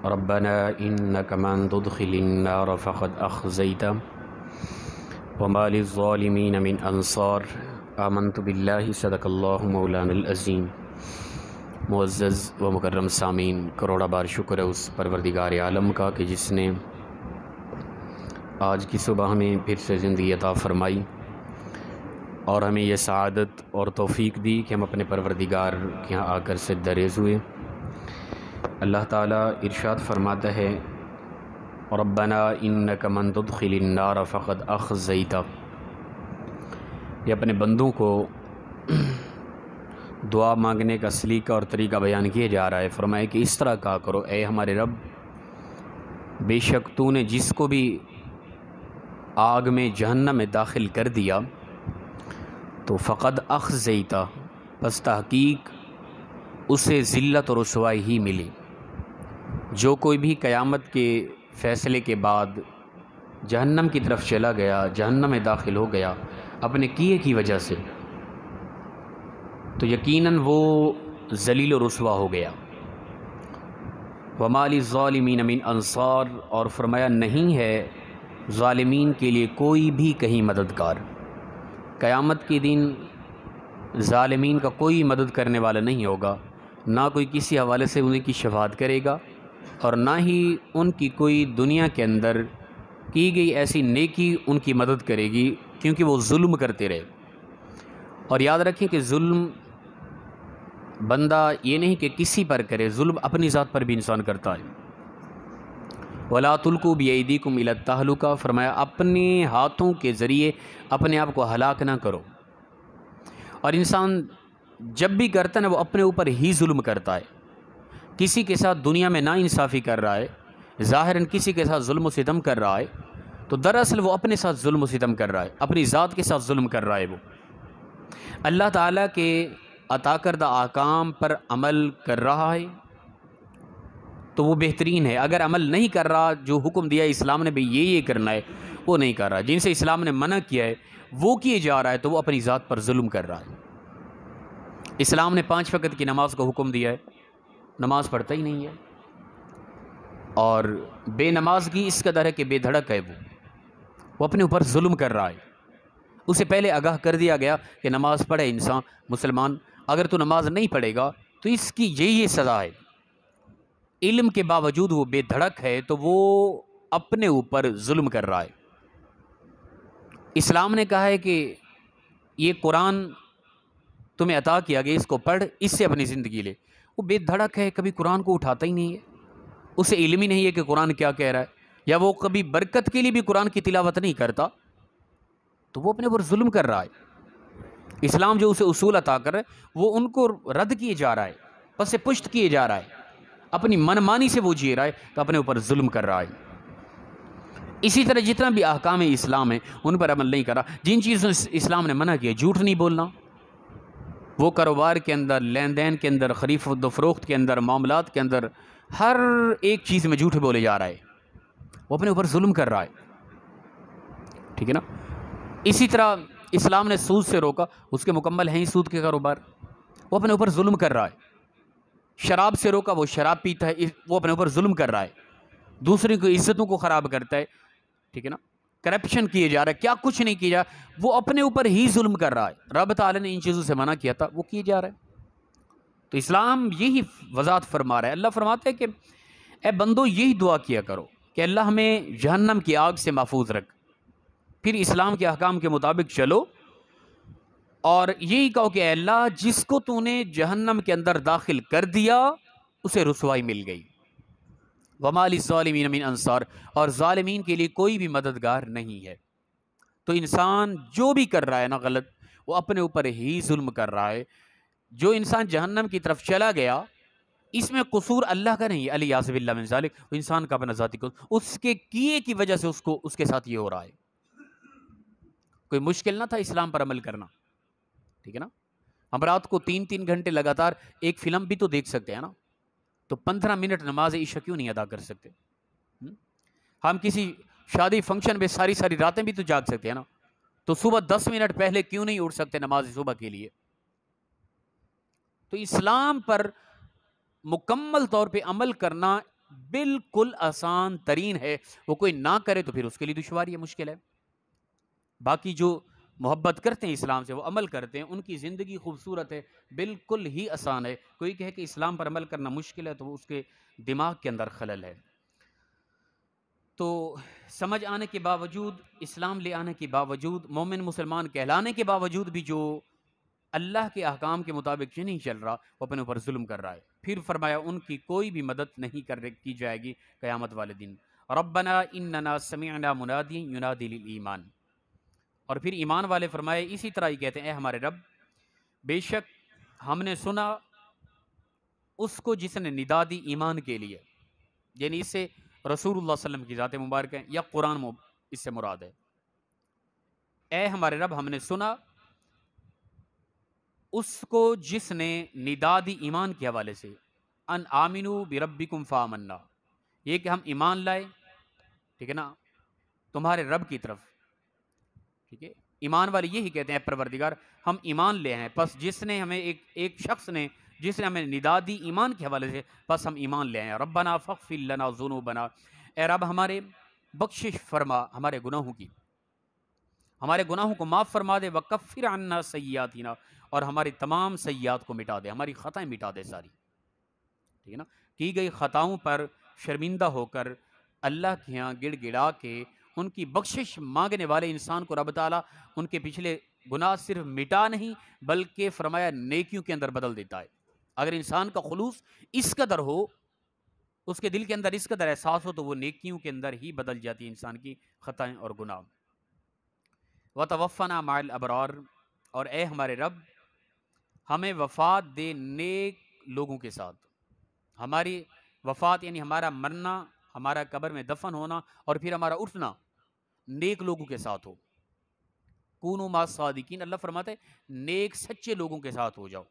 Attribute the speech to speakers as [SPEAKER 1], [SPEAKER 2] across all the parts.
[SPEAKER 1] ربنا إنك من تدخل النار فقد أخزيته وما للظالمين من أنصار آمنت بالله صدق اللہ مولانا العظیم۔ معزز و مکرم سامعین، کروڑا بار شکر ہے اس پروردگار عالم کا کہ جس نے آج کی صبح ہمیں پھر سے زندگی عطا فرمائی اور ہمیں یہ سعادت اور توفیق دی کہ ہم اپنے پروردگار کے یہاں آ کر سجدہ ریز ہوئے۔ اللہ تعالیٰ ارشاد فرماتا ہے ربنا انک من تدخل النار فقد اخزیتہ۔ یہ اپنے بندوں کو دعا مانگنے کا سلیقہ اور طریقہ بیان کیا جا رہا ہے۔ فرمایا کہ اس طرح کہا کرو، اے ہمارے رب، بے شک تو نے جس کو بھی آگ میں جہنم میں داخل کر دیا تو فقد اخزیتہ، پس تحقیق اسے ذلت اور رسوائی ہی ملی۔ جو کوئی بھی قیامت کے فیصلے کے بعد جہنم کی طرف چلا گیا، جہنم میں داخل ہو گیا اپنے کیے کی وجہ سے، تو یقیناً وہ ذلیل و رسوا ہو گیا۔ وَمَا لِلظَّالِمِينَ مِنْ أَنصَارٍ، اور فرمایا نہیں ہے ظالمین کے لیے کوئی بھی کہیں مددگار۔ قیامت کے دن ظالمین کا کوئی مدد کرنے والا نہیں ہوگا، نہ کوئی کسی حوالے سے انہیں کی شفاعت کرے گا اور نہ ہی ان کی کوئی دنیا کے اندر کی گئی ایسی نیکی ان کی مدد کرے گی، کیونکہ وہ ظلم کرتے رہے۔ اور یاد رکھیں کہ ظلم بندہ یہ نہیں کہ کسی پر کرے، ظلم اپنی ذات پر بھی انسان کرتا ہے۔ وَلَا تُلْقُوا بِأَيْدِيكُمْ إِلَى التَّهْلُكَةِ، فرمایا اپنے ہاتھوں کے ذریعے اپنے آپ کو ہلاک نہ کرو۔ اور انسان جب بھی کرتا ہے نا، وہ اپنے اوپر ہی ظلم کرتا ہے۔ کسی کے ساتھ دنیا میں ناانصافی کر رہا ہے، ظاہراً کسی کے ساتھ ظلم و ستم کر رہا ہے، تو دراصل وہ اپنے ساتھ ظلم و ستم کر رہا ہے، اپنی ذات کے ساتھ ظلم کر رہا ہے۔ وہ اللہ تعالیٰ کے عطا کردہ احکام پر عمل کر رہا ہے تو وہ بہترین ہے۔ اگر عمل نہیں کر رہا، جو حکم دیا اسلام نے بھی یہ کرنا ہے، وہ نہیں کر رہا، جن سے اسلام نے منع کیا ہے وہ کیے جا رہا ہے، تو وہ اپنی ذات پر ظلم کر رہا ہے۔ اسلام نے 5 وقت کی نماز کو حکم دیا ہے، نماز پڑھتا ہی نہیں ہے، اور بے نماز کی اس قدر ہے کہ بے دھڑک ہے، وہ اپنے اوپر ظلم کر رہا ہے۔ اسے پہلے آگاہ کر دیا گیا کہ نماز پڑھے انسان مسلمان، اگر تو نماز نہیں پڑھے گا تو اس کی یہی سزا ہے۔ علم کے باوجود وہ بے دھڑک ہے تو وہ اپنے اوپر ظلم کر رہا ہے۔ اسلام نے کہا ہے کہ یہ قرآن تمہیں عطا کیا گیا، اس کو پڑھ، اس سے اپنی زندگی لے۔ وہ بے دھڑک ہے، کبھی قرآن کو اٹھاتا ہی نہیں ہے، اسے علم ہی نہیں ہے کہ قرآن کیا کہہ رہا ہے، یا وہ کبھی برکت کے لیے بھی قرآن کی تلاوت نہیں کرتا، تو وہ اپنے اوپر ظلم کر رہا ہے۔ اسلام جو اسے اصول عطا کر رہا ہے وہ ان کو رد کیے جا رہا ہے، پس پشت کیے جا رہا ہے، اپنی منمانی سے وہ جی رہا ہے، تو اپنے اوپر ظلم کر رہا ہے۔ اسی طرح جتنا بھی احکام اسلام ہیں ان پر عمل نہیں کر رہا۔ جن چیزوں اسلام نے منع کیا، جھوٹ نہیں بولنا، وہ کاروبار کے اندر، لین دین کے اندر، خرید و فروخت کے اندر، معاملات کے اندر، ہر ایک چیز میں جھوٹ بولے جا رہا ہے، وہ اپنے اوپر ظلم کر رہا ہے، ٹھیک ہے نا۔ اسی طرح اسلام نے سود سے روکا، اس کے مکمل ہیں ہی سود کے کاروبار، وہ اپنے اوپر ظلم کر رہا ہے۔ شراب سے روکا، وہ شراب پیتا ہے، وہ اپنے اوپر ظلم کر رہا ہے، دوسرے کی عزتوں کو خراب کرتا ہے، ٹھیک ہے نا، کرپشن کیے جا رہا ہے، کیا کچھ نہیں کیا جا رہا، وہ اپنے اوپر ہی ظلم کر رہا ہے۔ رب تعالیٰ نے ان چیزوں سے منع کیا تھا، وہ کیے جا رہا ہے۔ تو اسلام یہی وضاحت فرما رہا ہے۔ اللہ فرماتا ہے کہ اے بندو یہی دعا کیا کرو کہ اللہ ہمیں جہنم کی آگ سے محفوظ رکھ، پھر اسلام کے احکام کے مطابق چلو، اور یہی کہو کہ اے اللہ جس کو تو نے جہنم کے اندر داخل کر دیا اسے رسوائی مل گئی۔ وَمَا لِلظَّالِمِينَ مِنْ أَنصَارٍ، اور ظالمین کے لیے کوئی بھی مددگار نہیں ہے۔ تو انسان جو بھی کر رہا ہے نا غلط، وہ اپنے اوپر ہی ظلم کر رہا ہے۔ جو انسان جہنم کی طرف چلا گیا، اس میں قصور اللہ کا نہیں ہے، الیاذ باللہ من ذالک، وہ انسان کا اپنا ذاتی قصور، اس کے کیے کی وجہ سے اس کے ساتھ یہ ہو رہا ہے۔ کوئی مشکل نہ تھا اسلام پر عمل کرنا، ٹھیک ہے نا۔ ہم رات کو 3 گھنٹے لگاتار ایک فلم بھی تو دیکھ سکتے ہیں نا، تو 15 منٹ نماز عشاء کیوں نہیں ادا کر سکتے؟ ہم کسی شادی فنکشن میں ساری راتیں بھی تو جاگ سکتے ہیں نا، تو صبح 10 منٹ پہلے کیوں نہیں اٹھ سکتے نماز صبح کے لیے؟ تو اسلام پر مکمل طور پہ عمل کرنا بالکل آسان ترین ہے، وہ کوئی نہ کرے تو پھر اس کے لیے دشواری ہے، مشکل ہے۔ باقی جو محبت کرتے ہیں اسلام سے، وہ عمل کرتے ہیں، ان کی زندگی خوبصورت ہے، بالکل ہی آسان ہے۔ کوئی کہے کہ اسلام پر عمل کرنا مشکل ہے تو اس کے دماغ کے اندر خلل ہے۔ تو سمجھ آنے کے باوجود، اسلام لے آنے کے باوجود، مومن مسلمان کہلانے کے باوجود بھی جو اللہ کے احکام کے مطابق نہیں چل رہا، وہ اپنے اوپر ظلم کر رہا ہے۔ پھر فرمایا ان کی کوئی بھی مدد نہیں کی جائے گی قیامت والے دن۔ ربنا اننا سمعنا منادی ینادی للایمان، اور پھر ایمان والے فرمائے اسی طرح ہی کہتے ہیں، اے ہمارے رب، بے شک ہم نے سنا اس کو جس نے ندا دی ایمان کے لیے، یعنی اس سے رسول اللہ صلی اللہ علیہ وسلم کی ذات مبارک ہے یا قرآن اس سے مراد ہے۔ اے ہمارے رب، ہم نے سنا اس کو جس نے ندا دی ایمان کے حوالے سے، ان آمنو بربکم فآمنا، یہ کہ ہم ایمان لائے، ٹھیک ہے نا، تمہارے رب کی طرف، ٹھیک ہے۔ ایمان والے یہی کہتے ہیں، پروردگار ہم ایمان لے ہیں، پس جس نے ہمیں ایک شخص نے جس نے ہمیں ندا دی ایمان کے حوالے سے، پس ہم ایمان لے ہیں۔ ربنا فاغفر لنا ذنوبنا، اے رب ہمارے بخشش فرما ہمارے گناہوں کی، ہمارے گناہوں کو معاف فرما دے، وکفر عنا سیئاتنا، اور ہماری تمام سیئات کو مٹا دے، ہماری خطائیں مٹا دے ساری، ٹھیک ہے نا۔ کی گئی خطاؤں پر شرمندہ ہو کر اللہ کے یہاں گڑ گڑا کے ان کی بخشش مانگنے والے انسان کو رب تعالیٰ ان کے پچھلے گناہ صرف مٹا نہیں بلکہ فرمایا نیکیوں کے اندر بدل دیتا ہے۔ اگر انسان کا خلوص اس قدر ہو، اس کے دل کے اندر اس قدر احساس ہو، تو وہ نیکیوں کے اندر ہی بدل جاتی ہے انسان کی خطائیں اور گناہ۔ وَتَوَفَّنَا مَعَ الْأَبْرَارِ، اور اے ہمارے رب ہمیں وفات دے نیک لوگوں کے ساتھ۔ ہماری وفات یعنی ہمارا مرنا، ہمارا قبر میں دفن ہونا، اور پھر ہمارا اٹھنا نیک لوگوں کے ساتھ ہو۔ کونوا مع الصادقین، اللہ فرماتے ہیں نیک سچے لوگوں کے ساتھ ہو جاؤ،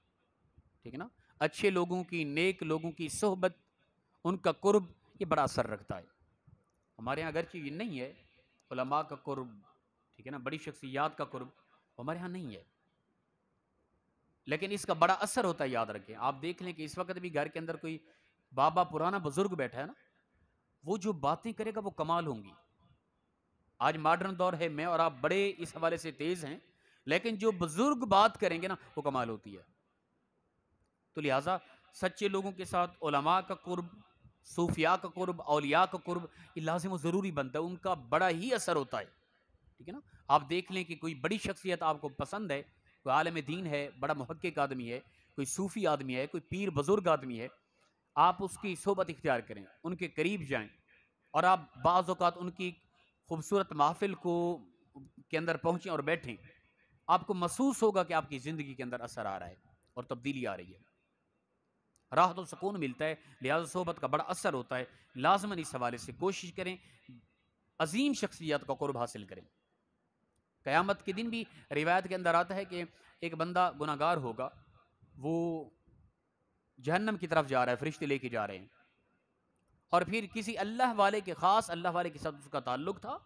[SPEAKER 1] ٹھیک ہے نا۔ اچھے لوگوں کی، نیک لوگوں کی صحبت، ان کا قرب، یہ بڑا اثر رکھتا ہے۔ ہمارے یہاں اگرچہ یہ نہیں ہے علماء کا قرب، ٹھیک ہے نا، بڑی شخصیات کا قرب ہمارے ہاں نہیں ہے، لیکن اس کا بڑا اثر ہوتا ہے، یاد رکھیں۔ آپ دیکھ لیں کہ اس وقت بھی گھر کے اندر کوئی بابا پرانا بزرگ بیٹھا ہے نا، وہ جو باتیں کرے گا وہ کمال ہوں گی۔ آج ماڈرن دور ہے، میں اور آپ بڑے اس حوالے سے تیز ہیں، لیکن جو بزرگ بات کریں گے نا وہ کمال ہوتی ہے۔ تو لہٰذا سچے لوگوں کے ساتھ علماء کا قرب، صوفیاء کا قرب، اولیاء کا قرب، یہ لازم و ضروری بنتا ہے، ان کا بڑا ہی اثر ہوتا ہے، ٹھیک ہے نا۔ آپ دیکھ لیں کہ کوئی بڑی شخصیت آپ کو پسند ہے، کوئی عالم دین ہے، بڑا محقق آدمی ہے، کوئی صوفی آدمی ہے، کوئی پیر بزرگ آدمی ہے، آپ اس کی صحبت اختیار کریں، ان کے قریب جائیں، اور آپ بعض اوقات ان کی خوبصورت محفل کے اندر پہنچیں اور بیٹھیں، آپ کو محسوس ہوگا کہ آپ کی زندگی کے اندر اثر آ رہا ہے اور تبدیلی آ رہی ہے، راحت و سکون ملتا ہے۔ لہذا صحبت کا بڑا اثر ہوتا ہے، لازماً اس حوالے سے کوشش کریں عظیم شخصیت کا قرب حاصل کریں۔ قیامت کے دن بھی روایت کے اندر آتا ہے کہ ایک بندہ گناہ گار ہوگا، وہ جہنم کی طرف جا رہا ہے، فرشتے لے کے جا رہے ہیں، اور پھر کسی اللہ والے کے، خاص اللہ والے کے ساتھ اس کا تعلق تھا،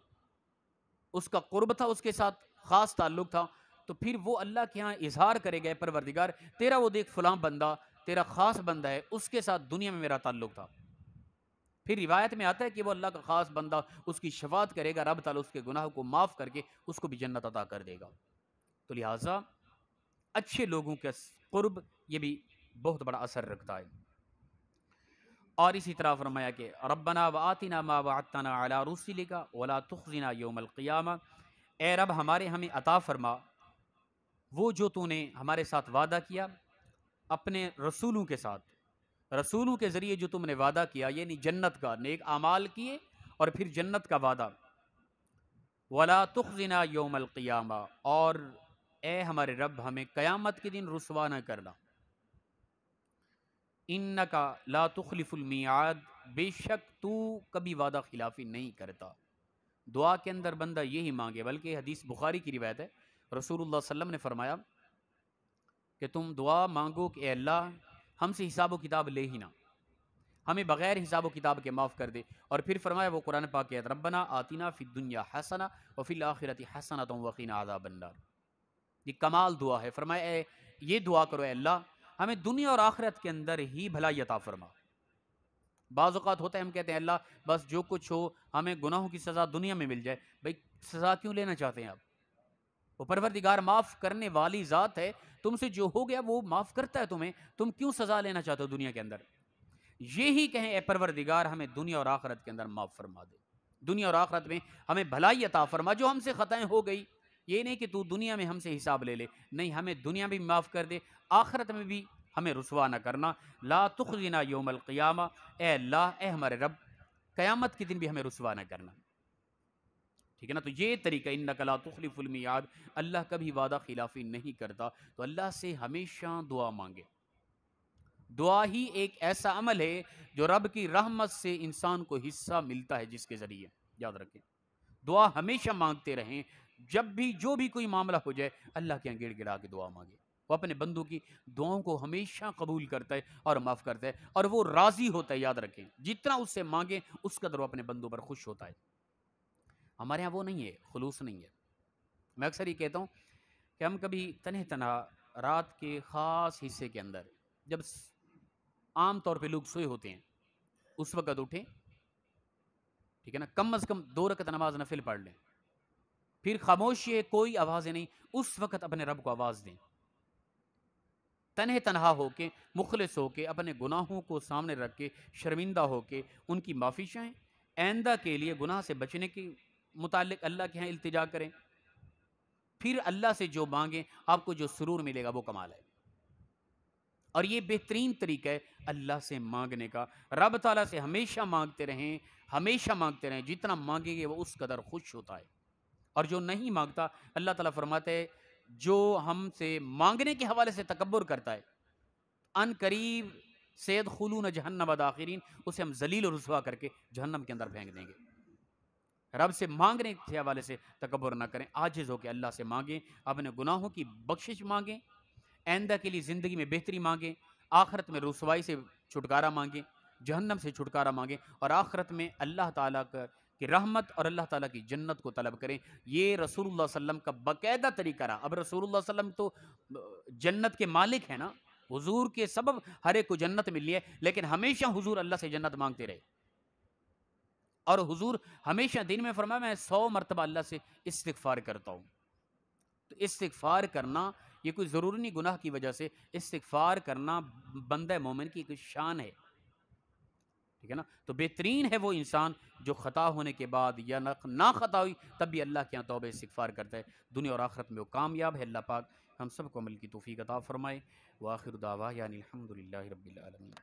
[SPEAKER 1] اس کا قرب تھا، اس کے ساتھ خاص تعلق تھا، تو پھر وہ اللہ کے ہاں اظہار کرے گئے، پروردگار تیرا وہ دیکھ فلاں بندہ تیرا خاص بندہ ہے، اس کے ساتھ دنیا میں میرا تعلق تھا۔ پھر روایت میں آتا ہے کہ وہ اللہ کا خاص بندہ اس کی شفاعت کرے گا، رب تعالیٰ اس کے گناہوں کو معاف کر کے اس کو بھی جنت عطا کر دے گا۔ تو لہٰذا اچھے لوگوں کے قرب یہ بھی بہت بڑا اثر رکھتا ہے۔ اور اسی طرح فرمایا کہ ربنا وآتنا ما وعدتنا علی رسلک ولا تخزنا یوم القیامہ، اے رب ہمیں عطا فرما وہ جو تو نے ہمارے ساتھ وعدہ کیا اپنے رسولوں کے ساتھ، رسولوں کے ذریعے جو تم نے وعدہ کیا، یعنی جنت کا، نیک اعمال کیے اور پھر جنت کا وعدہ۔ ولا تخزنا یوم القیامہ، اور اے ہمارے رب ہمیں قیامت کے دن رسوا نہ کرنا۔ انکا لا تخلف المیعاد، بے شک تو کبھی وعدہ خلافی نہیں کرتا۔ دعا کے اندر بندہ یہی مانگے، بلکہ حدیث بخاری کی روایت ہے، رسول اللہ صلی اللہ علیہ وسلم نے فرمایا کہ تم دعا مانگو کہ اے اللہ ہم سے حساب و کتاب لے ہی نہ، ہمیں بغیر حساب و کتاب کے معاف کر دے، اور پھر فرمایا وہ قرآن پاک کی آیت، ربنا آتنا فی الدنیا حسنہ وفی الآخرۃ حسنۃ وقنا عذاب النار، یہ کمال دعا ہے۔ فرمایا اے یہ دعا کرو اے اللہ ہمیں دنیا اور آخرت کے اندر ہی بھلائی عطا فرما، بعض اوقات ہوتا ہے ہم کہتے ہیں اللہ بس جو کچھ ہو ہمیں گناہوں کی سزا دنیا میں مل جائے. بھائی سزا کیوں لینا چاہتے ہیں آپ؟ وہ پروردگار معاف کرنے والی ذات ہے، تم سے جو ہو گیا وہ معاف کرتا ہے تمہیں، تم کیوں سزا لینا چاہتے ہو دنیا کے اندر؟ یہی کہیں اے پروردگار ہمیں دنیا اور آخرت کے اندر معاف فرما دے، دنیا اور آخرت میں ہمیں بھلائی عطا فرما. جو ہم سے خطائیں ہو گئی یہ نہیں کہ تو دنیا میں ہم سے حساب لے لے، نہیں، ہمیں دنیا بھی معاف کر دے، آخرت میں بھی ہمیں رسوا نہ کرنا. لا تخزنا یوم القیامہ، اے اللہ، اے ہمارے رب، قیامت کے دن بھی ہمیں رسوا نہ کرنا. ٹھیک ہے نا؟ تو یہ طریقہ انک لا تخلف المیعاد، اللہ کبھی وعدہ خلافی نہیں کرتا. تو اللہ سے ہمیشہ دعا مانگے. دعا ہی ایک ایسا عمل ہے جو رب کی رحمت سے انسان کو حصہ ملتا ہے، جس کے ذریعے یاد رکھیں دعا ہمیشہ مانگتے رہیں. جب بھی جو بھی کوئی معاملہ ہو جائے اللہ کے یہاں گڑ گڑا کے دعا مانگے. وہ اپنے بندوں کی دعاؤں کو ہمیشہ قبول کرتا ہے اور معاف کرتا ہے، اور وہ راضی ہوتا ہے. یاد رکھیں جتنا اس سے مانگیں اس قدر وہ اپنے بندوں پر خوش ہوتا ہے. ہمارے ہاں وہ نہیں ہے، خلوص نہیں ہے. میں اکثر یہ کہتا ہوں کہ ہم کبھی تنہ تنہا رات کے خاص حصے کے اندر جب عام طور پہ لوگ سوئے ہوتے ہیں اس وقت اٹھیں، ٹھیک ہے نا، کم از کم 2 رکعت نماز نفل پڑھ لیں، پھر خاموشی ہے، کوئی آوازیں نہیں، اس وقت اپنے رب کو آواز دیں، تنہ تنہا ہو کے، مخلص ہو کے، اپنے گناہوں کو سامنے رکھ کے، شرمندہ ہو کے ان کی معافی چاہیں، آئندہ کے لیے گناہ سے بچنے کے متعلق اللہ کے ہاں التجا کریں. پھر اللہ سے جو مانگیں آپ کو جو سرور ملے گا وہ کمال ہے. اور یہ بہترین طریقہ ہے اللہ سے مانگنے کا. رب تعالیٰ سے ہمیشہ مانگتے رہیں، ہمیشہ مانگتے رہیں، جتنا مانگیں گے وہ اس قدر خوش ہوتا ہے. اور جو نہیں مانگتا اللہ تعالیٰ فرماتے ہیں جو ہم سے مانگنے کے حوالے سے تکبر کرتا ہے ان قریب سیدخلون جہنم داخرین، اسے ہم ذلیل و رسوا کر کے جہنم کے اندر پھینک دیں گے. رب سے مانگنے کے حوالے سے تکبر نہ کریں، عاجز ہو کے اللہ سے مانگیں، اپنے گناہوں کی بخشش مانگیں، آئندہ کے لیے زندگی میں بہتری مانگیں، آخرت میں رسوائی سے چھٹکارا مانگیں، جہنم سے چھٹکارا مانگیں، اور آخرت میں اللہ تعالیٰ کی رحمت اور اللہ تعالیٰ کی جنت کو طلب کریں. یہ رسول اللہ صلی اللہ علیہ وسلم کا باقاعدہ طریقہ رہا. اب رسول اللہ صلی اللہ علیہ وسلم تو جنت کے مالک ہیں نا، حضور کے سبب ہر ایک کو جنت ملی ہے، لیکن ہمیشہ حضور اللہ سے جنت مانگتے رہے. اور حضور ہمیشہ دن میں فرمایا میں 100 مرتبہ اللہ سے استغفار کرتا ہوں. تو استغفار کرنا یہ کوئی ضروری نہیں گناہ کی وجہ سے، استغفار کرنا بندہ مومن کی ایک شان ہے. ٹھیک ہے نا؟ تو بہترین ہے وہ انسان جو خطا ہونے کے بعد یا نہ خطا ہوئی تب بھی اللہ کے یہاں توبہ استغفار کرتا ہے. دنیا اور آخرت میں وہ کامیاب ہے. اللہ پاک ہم سب کو عمل کی توفیق عطا فرمائے. وآخر دعوانا الحمدللہ رب العالمین.